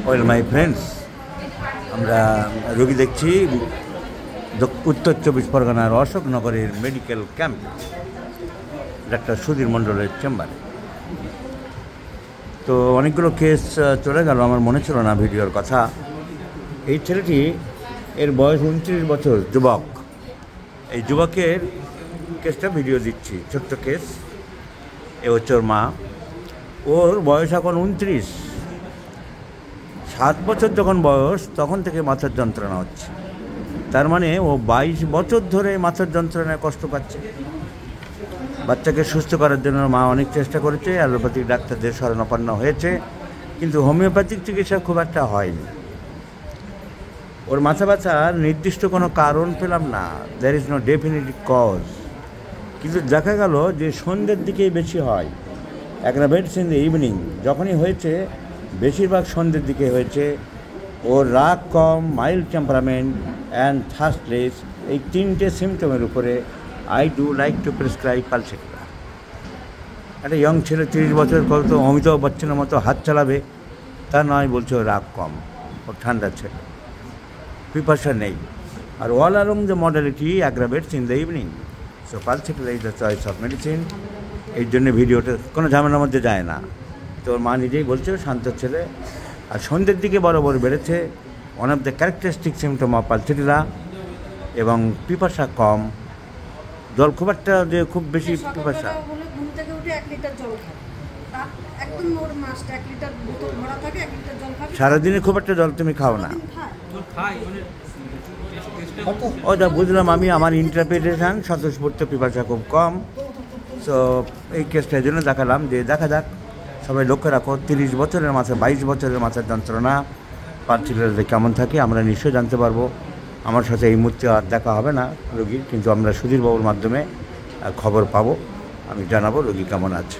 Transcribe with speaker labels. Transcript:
Speaker 1: Well my friends, আমরা রোগী দেখছি উত্তর 24 পরগনার অশোকনগরের মেডিকেল ক্যাম্প ডাক্তার সুধীর মণ্ডলের চেম্বারে। তো অনেকগুলো কেস চলে গেল, আমার মনে ছিল না ভিডিওর কথা। এই ছেলেটি, এর বয়স 29 বছর, যুবক। এই যুবকের কেসটা ভিডিও দিচ্ছি, ছোট্ট কেস। এ হচ্ছে ওর মা। ওর বয়স এখন 29। 7 বছর যখন বয়স তখন থেকে মাথার যন্ত্রণা হচ্ছে। তার মানে ও 22 বছর ধরে মাথার যন্ত্রণায় কষ্ট পাচ্ছে। বাচ্চাকে সুস্থ করার জন্য মা অনেক চেষ্টা করেছে, অ্যালোপ্যাথিক ডাক্তারদের শরণাপন্ন হয়েছে, কিন্তু হোমিওপ্যাথিক চিকিৎসা খুব একটা হয়নি। ওর মাথা ব্যথার নির্দিষ্ট কোনো কারণ পেলাম না, there is no definitive cause. কিন্তু দেখা গেল যে সন্ধ্যের দিকেই বেশি হয়, অ্যাগ্রাভেটস ইন দ্য ইভিনিং। যখনই হয়েছে বেশিরভাগ সন্ধ্যের দিকে হয়েছে। ওর রাগ কম, মাইল্ড টেম্পারামেন্ট অ্যান্ড থার্স্টলেস, এই 3টে সিমটমের উপরে I do like to prescribe pulsatilla. একটা ইয়ং ছেলে, 30 বছর, কত অমিতাভ বচ্চনের মতো হাত চালাবে তা নয়, বলছে ওর রাগ কম, ওর ঠান্ডা ছেলে, পিপাসা নেই। আর all along the modality aggravates in the evening. So pulsatilla is the choice of medicine. এই জন্য ভিডিওটা কোনো ঝামেলার মধ্যে যায় না। তো ওর মা নিজেই বলছে শান্ত ছেলে। আর সন্ধ্যের দিকে বরাবর বেড়েছে, one of the characteristic symptom of pulsatilla. এবং পিপাসা কম, জল খুব একটা যে খুব বেশি পিপাসা। সারাদিনে খুব একটা জল তুমি খাও না? ও যা বুঝলাম আমি, আমার ইন্টারপ্রিটেশন, স্বতঃস্ফূর্ত পিপাসা খুব কম। তো এই কেসটা এই জন্য দেখালাম যে দেখা যাক, সবাই লক্ষ্য রাখো। 30 বছরের মাথায় 22 বছরের মাথার যন্ত্রণা পালসেটিলাতে কেমন থাকে আমরা নিশ্চয়ই জানতে পারবো। আমার সাথে এই মুহূর্তে আর দেখা হবে না রোগীর, কিন্তু আমরা সুধীরবাবুর মাধ্যমে খবর পাবো, আমি জানাবো রোগী কেমন আছে।